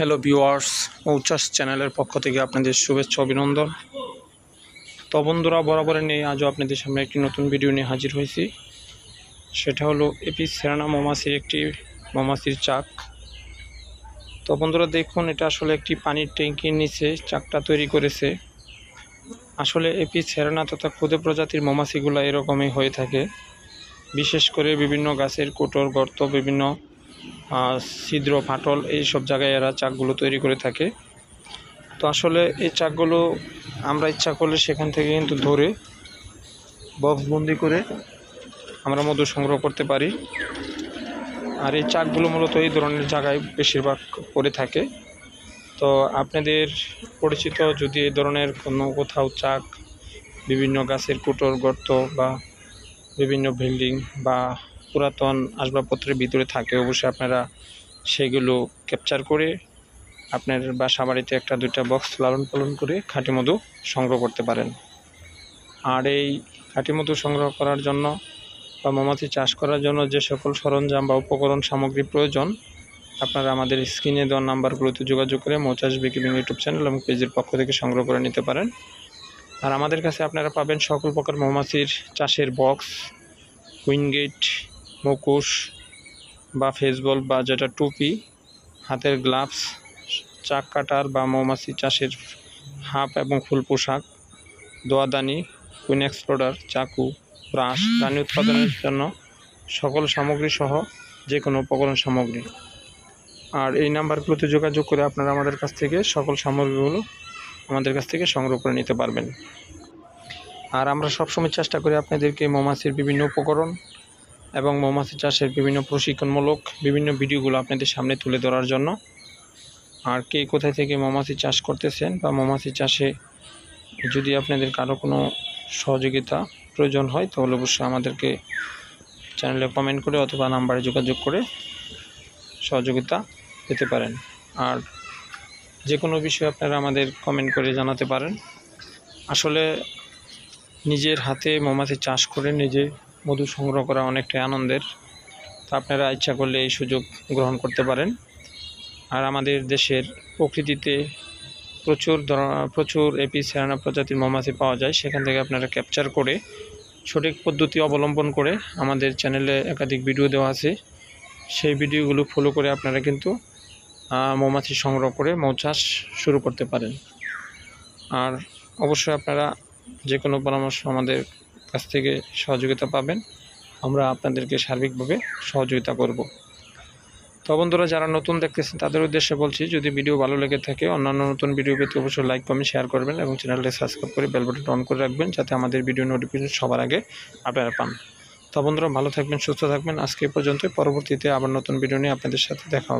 Hello viewers, মৌচাষ চ্যানেলের পক্ষ থেকে আপনাদের শুভেচ্ছা অভিনন্দন। তো বন্ধুরা, বরাবরের নিয়ে আজও আপনাদের সামনে একটি নতুন ভিডিও নিয়ে হাজির হয়েছি। সেটা হলো এপিস সেরানা মৌমাছির একটি মৌমাছির চাক। তো বন্ধুরা দেখুন, এটা আসলে একটি পানির ট্যাঙ্কির নিচে চাকটা তৈরি করেছে। আসলে এপিস সেরানা তথা ক্ষুদে প্রজাতির মৌমাছিগুলো এরকমই হয়ে থাকে। বিশেষ করে বিভিন্ন গাছের কোটর, গর্ত, বিভিন্ন ছিদ্র, ফাটল, এই সব জায়গায় এরা চাকগুলো তৈরি করে থাকে। তো আসলে এই চাকগুলো আমরা ইচ্ছা করলে সেখান থেকে কিন্তু ধরে বক্সবন্দি করে আমরা মধু সংগ্রহ করতে পারি। আর এই চাকগুলো মূলত এই ধরনের জায়গায় বেশিরভাগ পড়ে থাকে। তো আপনাদের পরিচিত যদি এই ধরনের কোনো কোথাও চাক বিভিন্ন গাছের কুটোর, গর্ত বা বিভিন্ন বিল্ডিং বা পুরাতন আসবাবপত্রের ভিতরে থাকে, অবশ্যই আপনারা সেগুলো ক্যাপচার করে আপনার বাসা বাড়িতে একটা দুইটা বক্স লালন পালন করে খাঁটি মধু সংগ্রহ করতে পারেন। আর এই খাঁটি মধু সংগ্রহ করার জন্য বা মৌমাছি চাষ করার জন্য যে সকল সরঞ্জাম বা উপকরণ সামগ্রী প্রয়োজন, আপনারা আমাদের স্ক্রিনে দেওয়া নাম্বারগুলোতে যোগাযোগ করে মৌচাষ বিকিপিং ইউটিউব চ্যানেল এবং পেজের পক্ষ থেকে সংগ্রহ করে নিতে পারেন। আর আমাদের কাছে আপনারা পাবেন সকল প্রকার মৌমাছির চাষের বক্স, উইনগেট, মুখোশ বা ফেসবল বা যেটা টুপি, হাতের গ্লাভস, চাক কাটার বা মৌমাছি চাষের হাফ এবং ফুল পোশাক, দোয়াদানি, কুইন এক্সপ্লোরার, চাকু, ব্রাশ, রানী উৎপাদনের জন্য সকল সামগ্রী সহ যে কোনো উপকরণ সামগ্রী। আর এই নাম্বারগুলোতে যোগাযোগ করে আপনারা আমাদের কাছ থেকে সকল সামগ্রীগুলো আমাদের কাছ থেকে সংগ্রহ করে নিতে পারবেন। আর আমরা সবসময় চেষ্টা করি আপনাদেরকে মৌমাছির বিভিন্ন উপকরণ এবং মৌমাছি চাষের বিভিন্ন প্রশিক্ষণমূলক বিভিন্ন ভিডিওগুলো আপনাদের সামনে তুলে ধরার জন্য। আর কে কোথায় থেকে মৌমাছি চাষ করতেছেন বা মৌমাছি চাষে যদি আপনাদের কারো কোনো সহযোগিতা প্রয়োজন হয়, তাহলে অবশ্যই আমাদেরকে চ্যানেলে কমেন্ট করে অথবা নাম্বারে যোগাযোগ করে সহযোগিতা পেতে পারেন। আর যে কোনো বিষয়ে আপনারা আমাদের কমেন্ট করে জানাতে পারেন। আসলে নিজের হাতে মৌমাছি চাষ করে নিজে মধু সংগ্রহ করা অনেকটাই আনন্দের। তো আপনারা ইচ্ছা করলে এই সুযোগ গ্রহণ করতে পারেন। আর আমাদের দেশের প্রকৃতিতে প্রচুর এপিস সেরানা প্রজাতির মৌমাছি পাওয়া যায়। সেখান থেকে আপনারা ক্যাপচার করে সঠিক পদ্ধতি অবলম্বন করে আমাদের চ্যানেলে একাধিক ভিডিও দেওয়া আছে। সেই ভিডিওগুলো ফলো করে আপনারা কিন্তু মৌমাছি সংগ্রহ করে মৌচাষ শুরু করতে পারেন। আর অবশ্যই আপনারা যে কোনো পরামর্শ আমাদের কাছ থেকে সহযোগিতা পাবেন। আমরা আপনাদেরকে সার্বিকভাবে সহযোগিতা করব। তো বন্ধুরা, যারা নতুন দেখতেছেন তাদের উদ্দেশ্যে বলছি, যদি ভিডিও ভালো লেগে থাকে অন্যান্য নতুন ভিডিও পেতে অবশ্যই লাইক, কমেন্ট, শেয়ার করবেন এবং চ্যানেলটি সাবস্ক্রাইব করে বেল বাটনটা অন করে রাখবেন, যাতে আমাদের ভিডিও নোটিফিকেশন সবার আগে আপনারা পান। তো বন্ধুরা, ভালো থাকবেন, সুস্থ থাকবেন। আজকে পর্যন্ত, পরবর্তীতে আবার নতুন ভিডিও নিয়ে আপনাদের সাথে দেখা হবে।